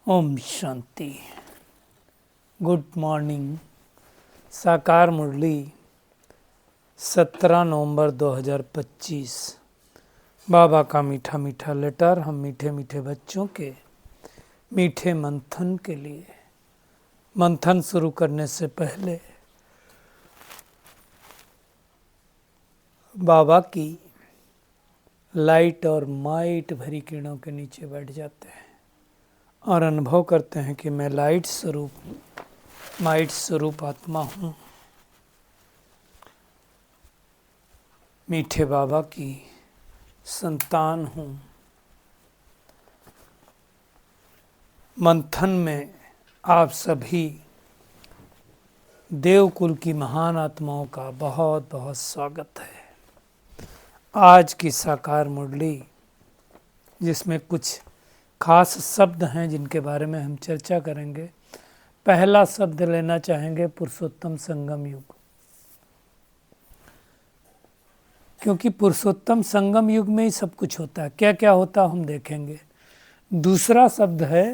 Om Shanti. Good morning. साकार मुरली 17 नवंबर 2025। बाबा का मीठा मीठा लेटर हम मीठे मीठे बच्चों के मीठे मंथन के लिए। मंथन शुरू करने से पहले बाबा की लाइट और माइट भरी किरणों के नीचे बैठ जाते हैं और अनुभव करते हैं कि मैं लाइट स्वरूप आत्मा हूँ। मीठे बाबा की संतान हूँ। मंथन में आप सभी देवकुल की महान आत्माओं का बहुत बहुत स्वागत है। आज की साकार मुरली जिसमें कुछ खास शब्द हैं जिनके बारे में हम चर्चा करेंगे। पहला शब्द लेना चाहेंगे पुरुषोत्तम संगम युग, क्योंकि पुरुषोत्तम संगम युग में ही सब कुछ होता है। क्या क्या होता हम देखेंगे। दूसरा शब्द है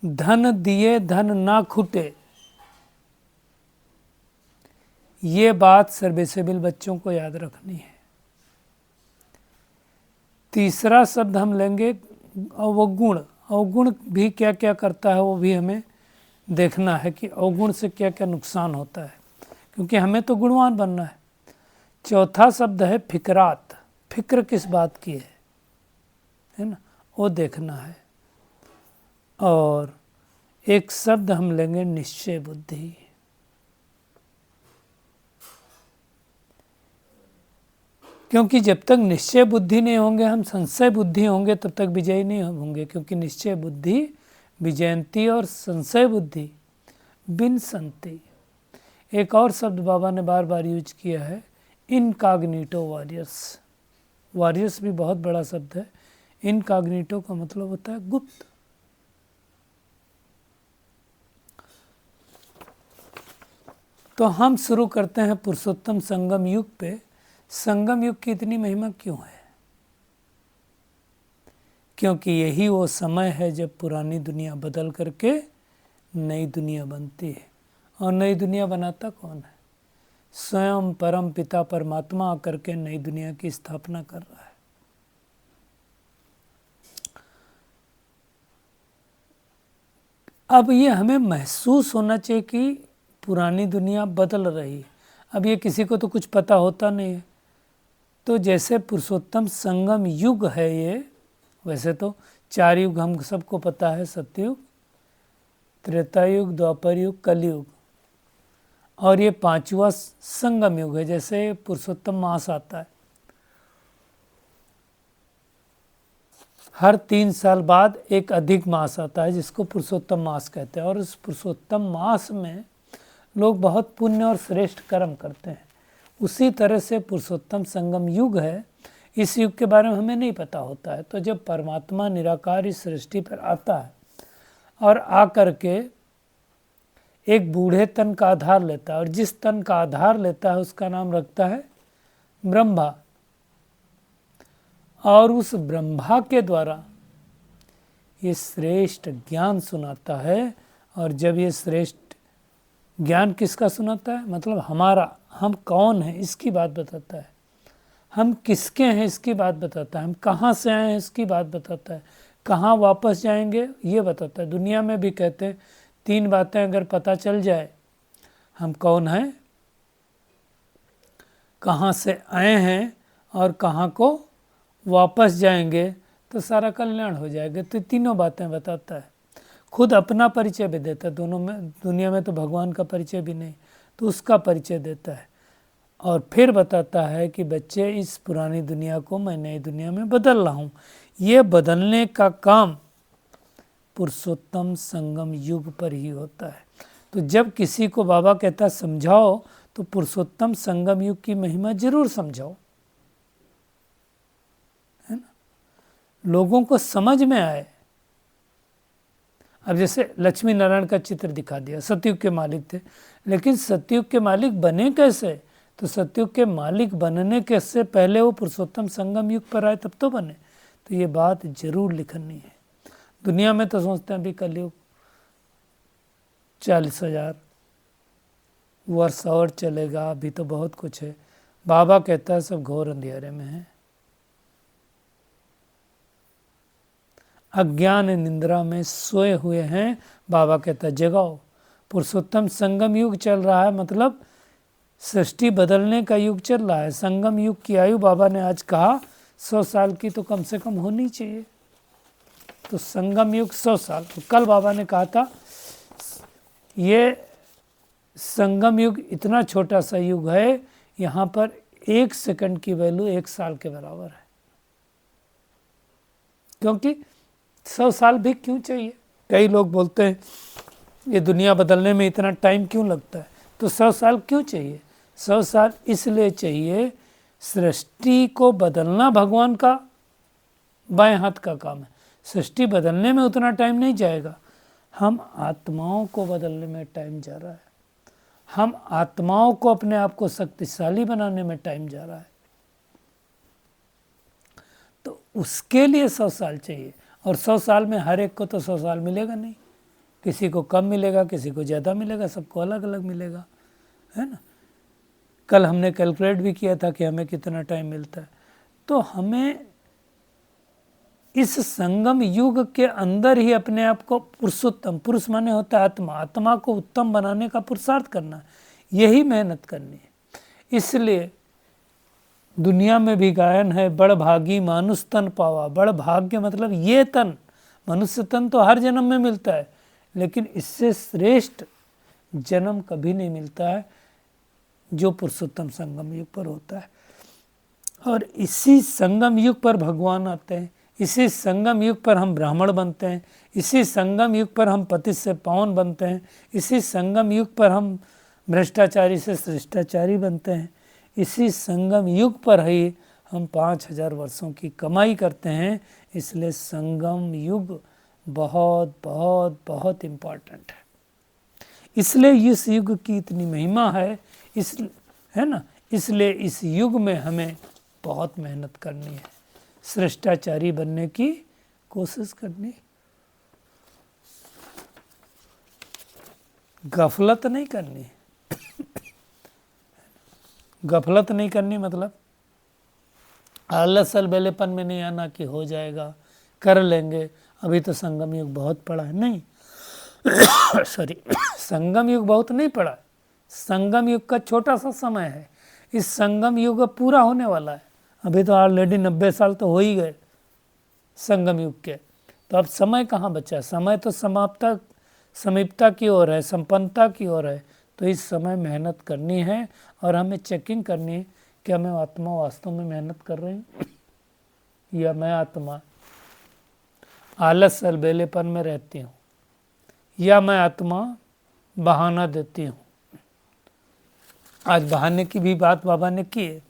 धन दिए धन ना खुटे। ये बात सर्विसेबल बच्चों को याद रखनी है। तीसरा शब्द हम लेंगे अवगुण। अवगुण भी क्या क्या करता है वो भी हमें देखना है कि अवगुण से क्या क्या नुकसान होता है, क्योंकि हमें तो गुणवान बनना है। चौथा शब्द है फिक्रात। फिक्र किस बात की है ना, वो देखना है। और एक शब्द हम लेंगे निश्चय बुद्धि। क्योंकि जब तक निश्चय बुद्धि नहीं होंगे, हम संशय बुद्धि होंगे, तब तक विजयी नहीं होंगे। क्योंकि निश्चय बुद्धि विजयंती और संशय बुद्धि विनसंती। एक और शब्द बाबा ने बार बार यूज किया है, इनकॉग्निटो वॉरियर्स। वॉरियर्स भी बहुत बड़ा शब्द है। इनकॉग्निटो का मतलब होता है गुप्त। तो हम शुरू करते हैं पुरुषोत्तम संगम युग पे। संगम युग की इतनी महिमा क्यों है? क्योंकि यही वो समय है जब पुरानी दुनिया बदल करके नई दुनिया बनती है। और नई दुनिया बनाता कौन है? स्वयं परम पिता परमात्मा आकर के नई दुनिया की स्थापना कर रहा है। अब ये हमें महसूस होना चाहिए कि पुरानी दुनिया बदल रही है। अब ये किसी को तो कुछ पता होता नहीं है। तो जैसे पुरुषोत्तम संगम युग है ये, वैसे तो 4 युग हम सबको पता है, सतयुग, त्रेता युग, द्वापर युग, कलयुग। और ये 5वां संगम युग है। जैसे पुरुषोत्तम मास आता है, हर 3 साल बाद एक अधिक मास आता है जिसको पुरुषोत्तम मास कहते हैं। और उस पुरुषोत्तम मास में लोग बहुत पुण्य और श्रेष्ठ कर्म करते हैं। उसी तरह से पुरुषोत्तम संगम युग है। इस युग के बारे में हमें नहीं पता होता है। तो जब परमात्मा निराकार इस सृष्टि पर आता है और आकर के एक बूढ़े तन का आधार लेता है, और जिस तन का आधार लेता है उसका नाम रखता है ब्रह्मा। और उस ब्रह्मा के द्वारा ये श्रेष्ठ ज्ञान सुनाता है। और जब ये श्रेष्ठ ज्ञान किसका सुनाता है, मतलब हमारा, हम कौन हैं इसकी बात बताता है, हम किसके हैं इसकी बात बताता है, हम कहाँ से आए हैं इसकी बात बताता है, कहाँ वापस जाएंगे ये बताता है। दुनिया में भी कहते हैं 3 बातें अगर पता चल जाए, हम कौन हैं, कहाँ से आए हैं और कहाँ को वापस जाएंगे, तो सारा कल्याण हो जाएगा। तो 3 बातें बताता है। खुद अपना परिचय भी देता है। दोनों में, दुनिया में तो भगवान का परिचय भी नहीं, तो उसका परिचय देता है। और फिर बताता है कि बच्चे, इस पुरानी दुनिया को मैं नई दुनिया में बदल रहा हूँ। ये बदलने का काम पुरुषोत्तम संगम युग पर ही होता है। तो जब किसी को बाबा कहता समझाओ, तो पुरुषोत्तम संगम युग की महिमा जरूर समझाओ, है ना, लोगों को समझ में आए। अब जैसे लक्ष्मी नारायण का चित्र दिखा दिया, सतयुग के मालिक थे, लेकिन सतयुग के मालिक बने कैसे? तो सतयुग के मालिक बनने के से पहले वो पुरुषोत्तम संगम युग पर आए, तब तो बने। तो ये बात जरूर लिखनी है। दुनिया में तो सोचते हैं अभी कलयुग 40,000 वर्ष और चलेगा, अभी तो बहुत कुछ है। बाबा कहता है सब घोर अंधेरे में है, अज्ञान निंद्रा में सोए हुए हैं। बाबा कहता है जगाओ। पुरुषोत्तम संगम युग चल रहा है, मतलब सृष्टि बदलने का युग चल रहा है। संगम युग की आयु बाबा ने आज कहा 100 साल की तो कम से कम होनी चाहिए। तो संगम युग 100 साल। तो कल बाबा ने कहा था ये संगम युग इतना छोटा सा युग है, यहाँ पर 1 सेकंड की वैल्यू 1 साल के बराबर है। क्योंकि 100 साल भी क्यों चाहिए? कई लोग बोलते हैं ये दुनिया बदलने में इतना टाइम क्यों लगता है, तो 100 साल क्यों चाहिए? 100 साल इसलिए चाहिए, सृष्टि को बदलना भगवान का बाएं हाथ का काम है। सृष्टि बदलने में उतना टाइम नहीं जाएगा, हम आत्माओं को बदलने में टाइम जा रहा है। हम आत्माओं को अपने आप को शक्तिशाली बनाने में टाइम जा रहा है। तो उसके लिए 100 साल चाहिए। और 100 साल में हर एक को तो 100 साल मिलेगा नहीं, किसी को कम मिलेगा, किसी को ज़्यादा मिलेगा, सबको अलग अलग मिलेगा, है ना। कल हमने कैलकुलेट भी किया था कि हमें कितना टाइम मिलता है। तो हमें इस संगम युग के अंदर ही अपने आप को पुरुषोत्तम, पुरुष माने होता है आत्मा, आत्मा को उत्तम बनाने का पुरुषार्थ करना है, यही मेहनत करनी है। इसलिए दुनिया में भी गायन है, बड़ भागी मानुष तन पावा। बड़ भाग्य मतलब ये तन, मनुष्य तन तो हर जन्म में मिलता है, लेकिन इससे श्रेष्ठ जन्म कभी नहीं मिलता है जो पुरुषोत्तम संगम युग पर होता है। और इसी संगम युग पर भगवान आते हैं, इसी संगम युग पर हम ब्राह्मण बनते हैं, इसी संगम युग पर हम पति से पावन बनते हैं, इसी संगम युग पर हम भ्रष्टाचारी से श्रेष्ठाचारी बनते हैं, इसी संगम युग पर ही हम 5000 वर्षों की कमाई करते हैं। इसलिए संगम युग बहुत बहुत बहुत इम्पोर्टेंट है। इसलिए इस युग की इतनी महिमा है, है ना। इसलिए इस युग में हमें बहुत मेहनत करनी है, श्रेष्ठाचारी बनने की कोशिश करनी, गफलत नहीं करनी। गफलत नहीं करनी मतलब आलस अलबेलेपन में नहीं आना कि हो जाएगा, कर लेंगे, अभी तो संगम युग बहुत पड़ा है, नहीं सॉरी संगम युग बहुत नहीं पड़ा है। संगम युग का छोटा सा समय है, इस संगम युग पूरा होने वाला है। अभी तो ऑलरेडी 90 साल तो हो ही गए संगम युग के, तो अब समय कहाँ बचा? समय तो समीपता की ओर है, संपन्नता की ओर है। तो इस समय मेहनत करनी है और हमें चेकिंग करनी है कि मैं आत्मा वास्तव में मेहनत कर रही हूँ या मैं आत्मा आलस अलबेलेपन में रहती हूँ, या मैं आत्मा बहाना देती हूँ। आज बहाने की भी बात बाबा ने की है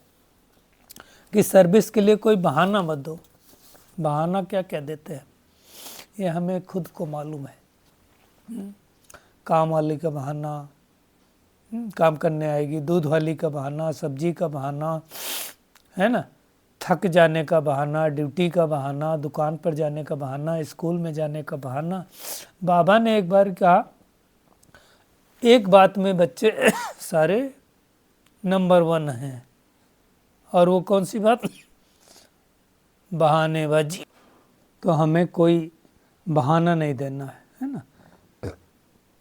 कि सर्विस के लिए कोई बहाना मत दो। बहाना क्या कह देते हैं ये हमें खुद को मालूम है। काम वाली का बहाना, काम करने आएगी, दूध वाली का बहाना, सब्जी का बहाना, है ना, थक जाने का बहाना, ड्यूटी का बहाना, दुकान पर जाने का बहाना, स्कूल में जाने का बहाना। बाबा ने एक बार कहा एक बात में बच्चे सारे नंबर 1 हैं, और वो कौन सी बात? बहानेबाजी। तो हमें कोई बहाना नहीं देना है ना।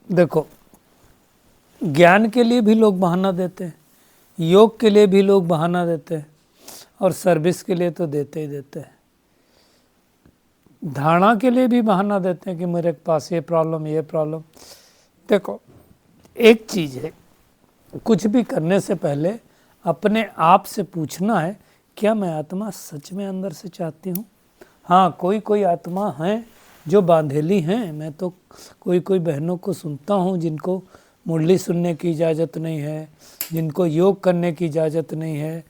देखो ज्ञान के लिए भी लोग बहाना देते हैं, योग के लिए भी लोग बहाना देते हैं, और सर्विस के लिए तो देते ही देते हैं। धारणा के लिए भी बहाना देते हैं कि मेरे पास ये प्रॉब्लम। देखो एक चीज़ है, कुछ भी करने से पहले अपने आप से पूछना है क्या मैं आत्मा सच में अंदर से चाहती हूँ। हाँ, कोई आत्मा हैं जो बांधेली हैं। मैं तो कोई बहनों को सुनता हूँ जिनको मुरली सुनने की इजाज़त नहीं है, जिनको योग करने की इजाज़त नहीं है,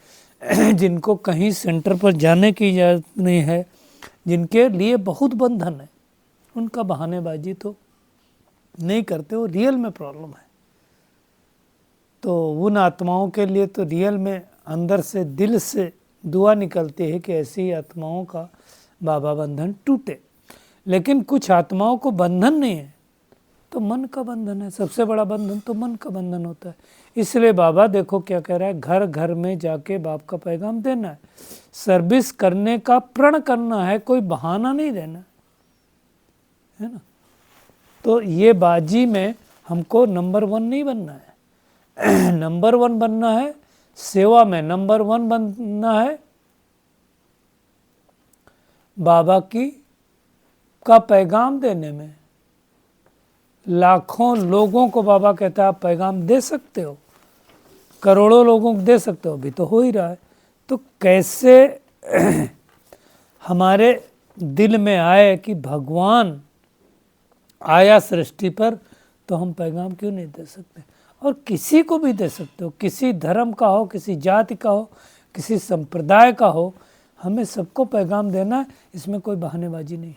जिनको कहीं सेंटर पर जाने की इजाज़त नहीं है, जिनके लिए बहुत बंधन है। उनका बहानेबाजी तो नहीं करते, वो रियल में प्रॉब्लम है। तो उन आत्माओं के लिए तो रियल में अंदर से दिल से दुआ निकलती है कि ऐसी आत्माओं का बाबा बंधन टूटे। लेकिन कुछ आत्माओं को बंधन नहीं है, तो मन का बंधन है। सबसे बड़ा बंधन तो मन का बंधन होता है। इसलिए बाबा देखो क्या कह रहा है, घर घर में जाके बाप का पैगाम देना है, सर्विस करने का प्रण करना है, कोई बहाना नहीं देना है ना। तो ये बाजी में हमको नंबर 1 नहीं बनना है। नंबर 1 बनना है सेवा में, नंबर 1 बनना है बाबा की का पैगाम देने में। लाखों लोगों को बाबा कहता है आप पैगाम दे सकते हो, करोड़ों लोगों को दे सकते हो, अभी तो हो ही रहा है। तो कैसे हमारे दिल में आए कि भगवान आया सृष्टि पर, तो हम पैगाम क्यों नहीं दे सकते। और किसी को भी दे सकते हो, किसी धर्म का हो, किसी जाति का हो, किसी संप्रदाय का हो, हमें सबको पैगाम देना है। इसमें कोई बहानेबाजी नहीं,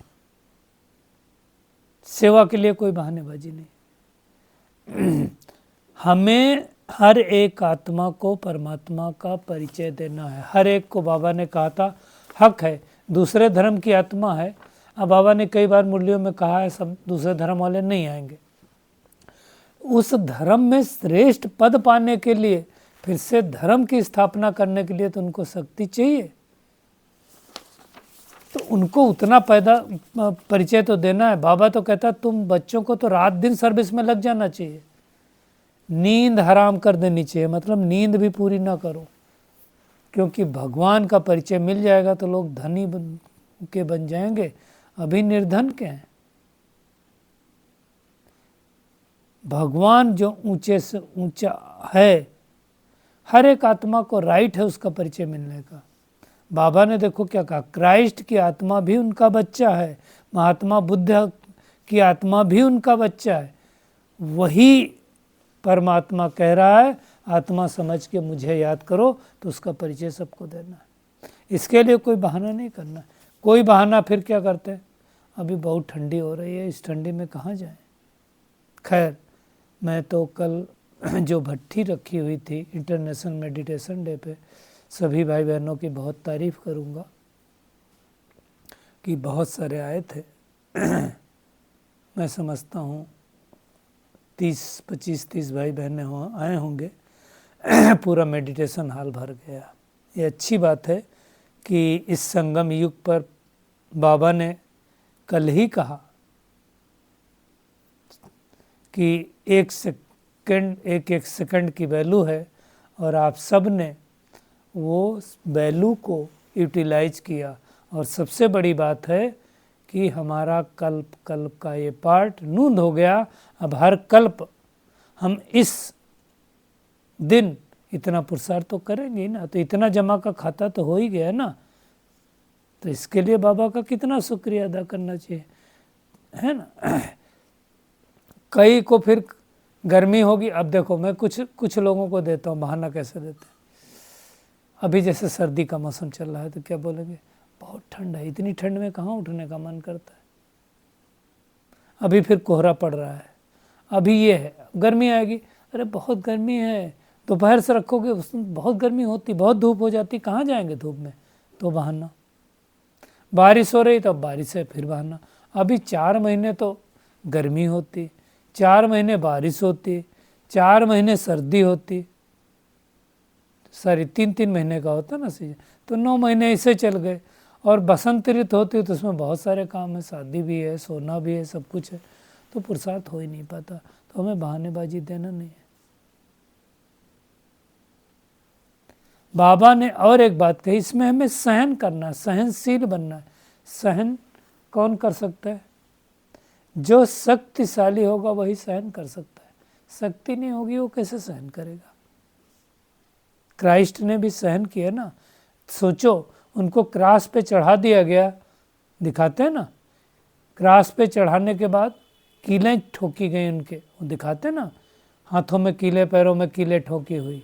सेवा के लिए कोई बहानेबाजी नहीं। हमें हर एक आत्मा को परमात्मा का परिचय देना है। हर एक को बाबा ने कहा था हक है, दूसरे धर्म की आत्मा है। अब बाबा ने कई बार मुरलियों में कहा है सब दूसरे धर्म वाले नहीं आएंगे। उस धर्म में श्रेष्ठ पद पाने के लिए, फिर से धर्म की स्थापना करने के लिए तो उनको शक्ति चाहिए, तो उनको उतना परिचय तो देना है। बाबा तो कहता तुम बच्चों को तो रात दिन सर्विस में लग जाना चाहिए, नींद हराम कर देनी चाहिए, मतलब नींद भी पूरी ना करो, क्योंकि भगवान का परिचय मिल जाएगा तो लोग धनी के बन जाएंगे, अभी निर्धन के हैं। भगवान जो ऊंचे से ऊंचा है, हर एक आत्मा को राइट है उसका परिचय मिलने का। बाबा ने देखो क्या कहा, क्राइस्ट की आत्मा भी उनका बच्चा है, महात्मा बुद्ध की आत्मा भी उनका बच्चा है। वही परमात्मा कह रहा है आत्मा समझ के मुझे याद करो, तो उसका परिचय सबको देना है। इसके लिए कोई बहाना नहीं करना। कोई बहाना फिर क्या करते हैं, अभी बहुत ठंडी हो रही है, इस ठंडी में कहाँ जाएं। खैर, मैं तो कल जो भट्ठी रखी हुई थी इंटरनेशनल मेडिटेशन डे पे, सभी भाई बहनों की बहुत तारीफ़ करूँगा कि बहुत सारे आए थे। मैं समझता हूँ 25-30 भाई बहनें आए होंगे। पूरा मेडिटेशन हॉल भर गया। ये अच्छी बात है कि इस संगम युग पर बाबा ने कल ही कहा कि एक सेकंड की वैल्यू है, और आप सब ने वो वैल्यू को यूटिलाइज किया। और सबसे बड़ी बात है कि हमारा कल्प का ये पार्ट नूंद हो गया। अब हर कल्प हम इस दिन इतना पुरुषार्थ तो करेंगे ही ना, तो इतना जमा का खाता तो हो ही गया ना। तो इसके लिए बाबा का कितना शुक्रिया अदा करना चाहिए, है ना। कई को फिर गर्मी होगी। अब देखो मैं कुछ लोगों को देता हूँ बहाना, कैसे देते हैं। अभी जैसे सर्दी का मौसम चल रहा है तो क्या बोलेंगे, बहुत ठंड है, इतनी ठंड में कहाँ उठने का मन करता है। अभी फिर कोहरा पड़ रहा है, अभी ये है, गर्मी आएगी, अरे बहुत गर्मी है, दोपहर से रखोगे उसमें बहुत गर्मी होती, बहुत धूप हो जाती, कहाँ जाएंगे धूप में, तो बहाना। बारिश हो रही तो बारिश से फिर बहाना। अभी 4 महीने तो गर्मी होती, 4 महीने बारिश होती, 4 महीने सर्दी होती, सारी 3-3 महीने का होता ना सीजन, तो 9 महीने ऐसे चल गए। और बसंत ऋतु होती है तो उसमें बहुत सारे काम है, शादी भी है, सोना भी है, सब कुछ है, तो पुरुषार्थ हो ही नहीं पाता। तो हमें बहानेबाजी देना नहीं है। बाबा ने और एक बात कही, इसमें हमें सहन करना, सहनशील बनना है। सहन कौन कर सकता है, जो शक्तिशाली होगा वही सहन कर सकता है, शक्ति नहीं होगी वो कैसे सहन करेगा। क्राइस्ट ने भी सहन किया ना। सोचो, उनको क्रास पे चढ़ा दिया गया, दिखाते हैं ना, क्रास पे चढ़ाने के बाद कीलें ठोकी गई उनके, वो दिखाते ना, हाथों में कीले, पैरों में कीले ठोकी हुई।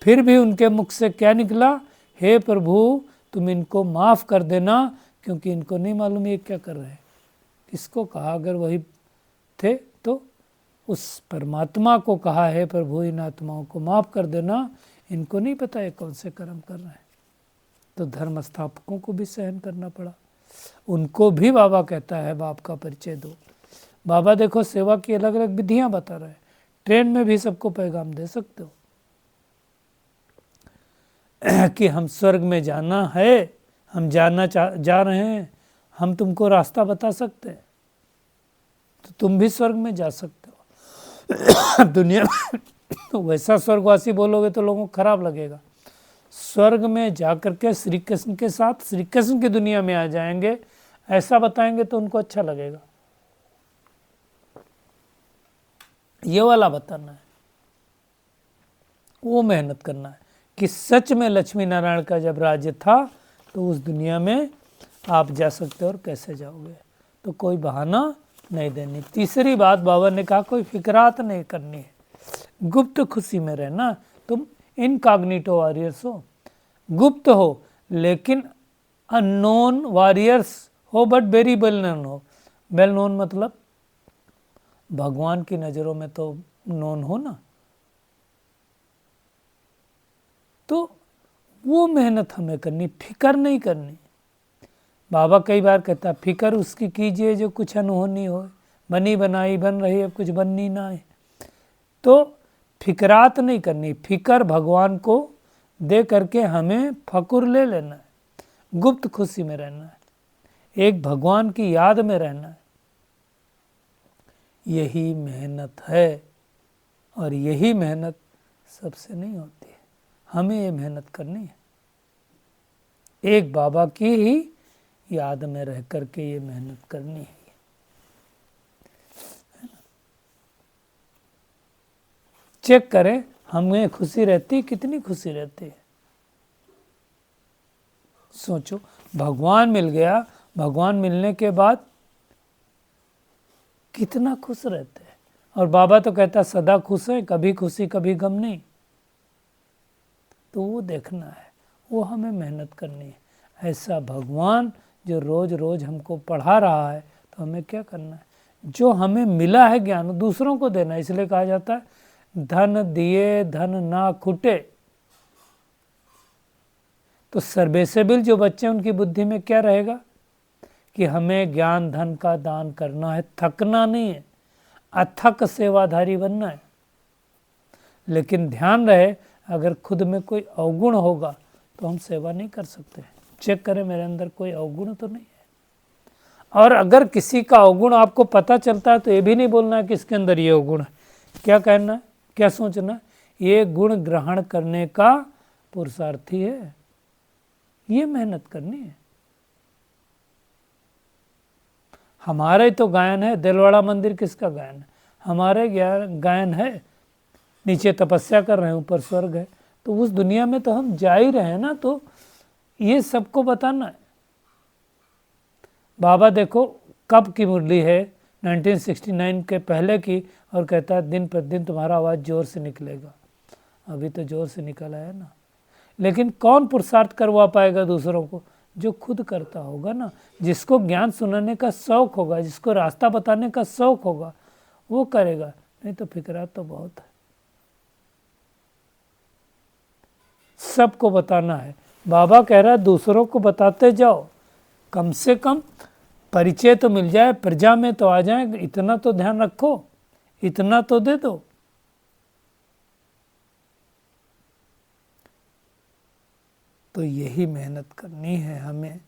फिर भी उनके मुख से क्या निकला, हे प्रभु तुम इनको माफ़ कर देना, क्योंकि इनको नहीं मालूम ये क्या कर रहे हैं। किसको कहा, अगर वही थे तो उस परमात्मा को कहा, है प्रभु इन आत्माओं को माफ़ कर देना, इनको नहीं पता ये कौन से कर्म कर रहे हैं। तो धर्म स्थापकों को भी सहन करना पड़ा। उनको भी बाबा कहता है बाप का परिचय दो। बाबा देखो सेवा की अलग अलग विधियां बता रहे हैं, ट्रेन में भी सबको पैगाम दे सकते हो कि हम स्वर्ग में जाना है, हम जा रहे हैं, हम तुमको रास्ता बता सकते हैं, तो तुम भी स्वर्ग में जा सकते हो। दुनिया में तो वैसा स्वर्गवासी बोलोगे तो लोगों को खराब लगेगा। स्वर्ग में जाकर के श्री कृष्ण के साथ श्री कृष्ण की दुनिया में आ जाएंगे, ऐसा बताएंगे तो उनको अच्छा लगेगा। ये वाला बताना है, वो मेहनत करना है कि सच में लक्ष्मी नारायण का जब राज्य था तो उस दुनिया में आप जा सकते हो और कैसे जाओगे, तो कोई बहाना नहीं देनी। तीसरी बात बाबा ने कहा कोई फिक्रात नहीं करनी है, गुप्त खुशी में रहना। तुम इनकॉग्निटो वॉरियर्स हो, गुप्त हो लेकिन अननोन वॉरियर्स हो, बट वेरी वेल नोन हो। वेल नोन मतलब भगवान की नज़रों में तो नोन हो ना, तो वो मेहनत हमें करनी, फिकर नहीं करनी। बाबा कई बार कहता है फिकर उसकी कीजिए जो कुछ अनहोनी हो, बनी बनाई बन रही है कुछ बननी ना है। तो फिकरात नहीं करनी, फिकर भगवान को दे करके हमें फकुर ले लेना है, गुप्त खुशी में रहना है, एक भगवान की याद में रहना है। यही मेहनत है और यही मेहनत सबसे नहीं होती है, हमें ये मेहनत करनी है, एक बाबा की ही याद में रह करके ये मेहनत करनी है। चेक करें हमें खुशी रहती, कितनी खुशी रहती है। सोचो भगवान मिल गया, भगवान मिलने के बाद कितना खुश रहते हैं। और बाबा तो कहता सदा खुश है, कभी खुशी कभी गम नहीं। तो वो देखना है, वो हमें मेहनत करनी है। ऐसा भगवान जो रोज रोज हमको पढ़ा रहा है, तो हमें क्या करना है, जो हमें मिला है ज्ञान दूसरों को देना। इसलिए कहा जाता है धन दिए धन ना खुटे। तो सर्वेसेबिल जो बच्चे उनकी बुद्धि में क्या रहेगा कि हमें ज्ञान धन का दान करना है, थकना नहीं है, अथक सेवाधारी बनना है। लेकिन ध्यान रहे अगर खुद में कोई अवगुण होगा तो हम सेवा नहीं कर सकते। चेक करें मेरे अंदर कोई अवगुण तो नहीं है। और अगर किसी का अवगुण आपको पता चलता है तो ये भी नहीं बोलना है कि इसके अंदर ये अवगुण है। क्या कहना है, क्या सोचना है, ये गुण ग्रहण करने का पुरुषार्थी है, ये मेहनत करनी है। हमारे तो गायन है, दिलवाड़ा मंदिर किसका गायन है, हमारे गायन है। नीचे तपस्या कर रहे हैं, ऊपर स्वर्ग है, तो उस दुनिया में तो हम जा ही रहे हैं ना। तो ये सबको बताना है। बाबा देखो कब की मुरली है, 1969 के पहले की, और कहता है दिन प्रतिदिन तुम्हारा आवाज़ जोर से निकलेगा। अभी तो जोर से निकल आया ना। लेकिन कौन पुरुषार्थ करवा पाएगा दूसरों को, जो खुद करता होगा ना, जिसको ज्ञान सुनाने का शौक होगा, जिसको रास्ता बताने का शौक होगा, वो करेगा। नहीं तो फिक्रात तो बहुत है, सबको बताना है। बाबा कह रहा है दूसरों को बताते जाओ, कम से कम परिचय तो मिल जाए, प्रजा में तो आ जाए, इतना तो ध्यान रखो, इतना तो दे दो। तो यही मेहनत करनी है हमें,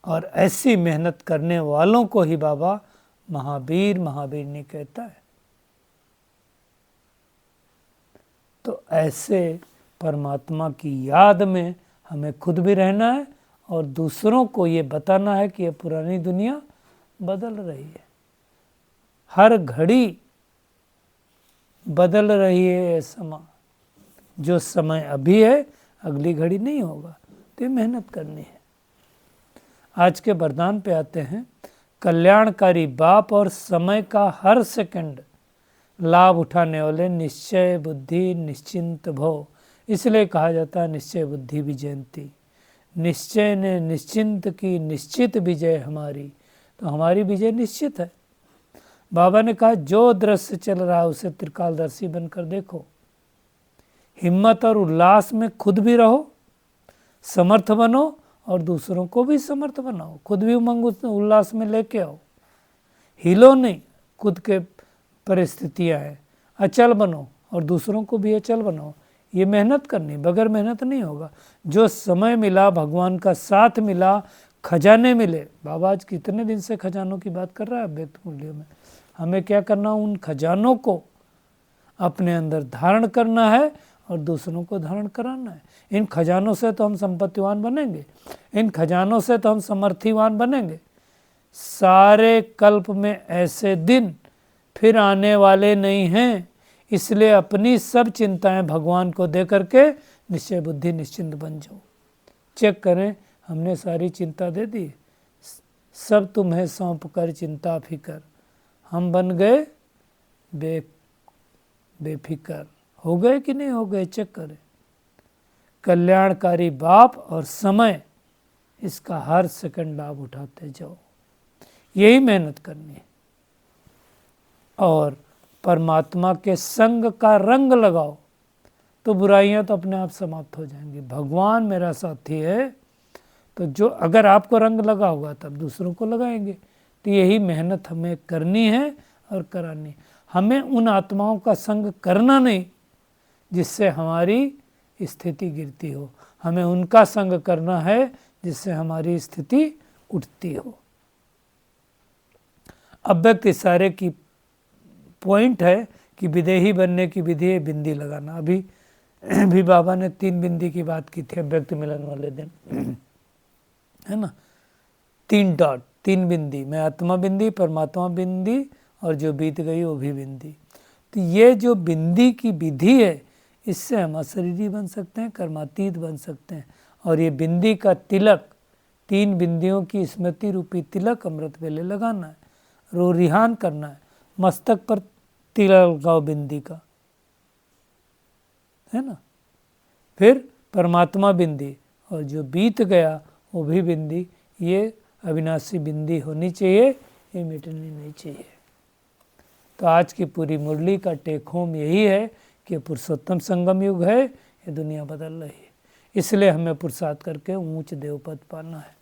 और ऐसी मेहनत करने वालों को ही बाबा महावीर महावीरनी कहता है। तो ऐसे परमात्मा की याद में हमें खुद भी रहना है और दूसरों को ये बताना है कि ये पुरानी दुनिया बदल रही है, हर घड़ी बदल रही है ये समय। जो समय अभी है अगली घड़ी नहीं होगा, तो ये मेहनत करनी है। आज के वरदान पे आते हैं। कल्याणकारी बाप और समय का हर सेकंड लाभ उठाने वाले निश्चय बुद्धि निश्चिंत भव। इसलिए कहा जाता है निश्चय बुद्धि विजयंती। निश्चय ने निश्चिंत की निश्चित विजय हमारी, तो हमारी विजय निश्चित है। बाबा ने कहा जो दृश्य चल रहा है उसे त्रिकालदर्शी बनकर देखो। हिम्मत और उल्लास में खुद भी रहो, समर्थ बनो और दूसरों को भी समर्थ बनाओ, खुद भी उमंग उल्लास में लेके आओ। हिलो नहीं, खुद के परिस्थितियाँ हैं, अचल बनो और दूसरों को भी अचल बनाओ। ये मेहनत करनी, बगैर मेहनत नहीं होगा। जो समय मिला, भगवान का साथ मिला, खजाने मिले। बाबा आज कितने दिन से खजानों की बात कर रहा है व्यक्त मूल्यों में। हमें क्या करना, उन खजानों को अपने अंदर धारण करना है और दूसरों को धारण कराना है। इन खजानों से तो हम संपत्तिवान बनेंगे, इन खजानों से तो हम समर्थिवान बनेंगे। सारे कल्प में ऐसे दिन फिर आने वाले नहीं हैं, इसलिए अपनी सब चिंताएं भगवान को दे करके निश्चय बुद्धि निश्चिंत बन जाओ। चेक करें, हमने सारी चिंता दे दी, सब तुम्हें सौंप कर चिंता फिकर, हम बन गए बेफिकर। हो गए कि नहीं हो गए, चेक करें। कल्याणकारी बाप और समय, इसका हर सेकंड लाभ उठाते जाओ। यही मेहनत करनी है। और परमात्मा के संग का रंग लगाओ तो बुराइयां तो अपने आप समाप्त हो जाएंगी। भगवान मेरा साथी है, तो जो अगर आपको रंग लगा होगा तब दूसरों को लगाएंगे। तो यही मेहनत हमें करनी है और करानी। हमें उन आत्माओं का संग करना नहीं जिससे हमारी स्थिति गिरती हो, हमें उनका संग करना है जिससे हमारी स्थिति उठती हो। अव्यक्त इशारे की पॉइंट है कि विदेही बनने की विधि है बिंदी लगाना। अभी भी बाबा ने 3 बिंदी की बात की थी अव्यक्त मिलन वाले दिन, है ना। 3 डॉट, 3 बिंदी, मैं आत्मा बिंदी, परमात्मा बिंदी और जो बीत गई वो भी बिंदी। तो ये जो बिंदी की विधि है, इससे हम अशरीरी बन सकते हैं, कर्मातीत बन सकते हैं। और ये बिंदी का तिलक, 3 बिंदियों की स्मृति रूपी तिलक अमृत वेले लगाना है, रो रिहान करना है। मस्तक पर तिलक लगाओ बिंदी का, है ना। फिर परमात्मा बिंदी और जो बीत गया वो भी बिंदी। ये अविनाशी बिंदी होनी चाहिए, ये मिटनी नहीं चाहिए। तो आज की पूरी मुरली का टेक होम यही है कि पुरुषोत्तम संगम युग है, ये दुनिया बदल रही है। इसलिए हमें पुरुषार्थ करके ऊंच देवपद पाना है।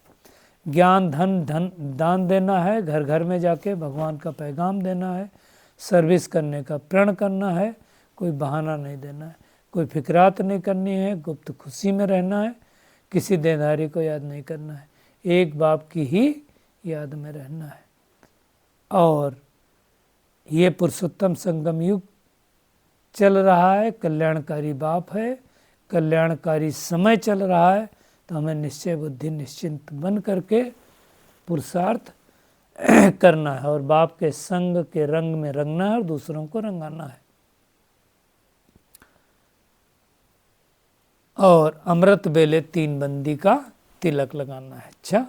ज्ञान धन दान देना है, घर घर में जाके भगवान का पैगाम देना है, सर्विस करने का प्रण करना है, कोई बहाना नहीं देना है, कोई फिक्रात नहीं करनी है, गुप्त खुशी में रहना है, किसी देनदारी को याद नहीं करना है, एक बाप की ही याद में रहना है। और ये पुरुषोत्तम संगम युग चल रहा है, कल्याणकारी बाप है, कल्याणकारी समय चल रहा है। तो हमें निश्चय बुद्धि निश्चिंत बन करके पुरुषार्थ करना है और बाप के संग के रंग में रंगना है और दूसरों को रंगाना है। और अमृत बेले 3 बंदी का तिलक लगाना है। अच्छा,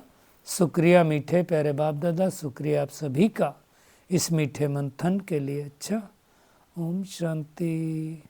शुक्रिया मीठे प्यारे बाप दादा, शुक्रिया आप सभी का इस मीठे मंथन के लिए। अच्छा, ओम शांति।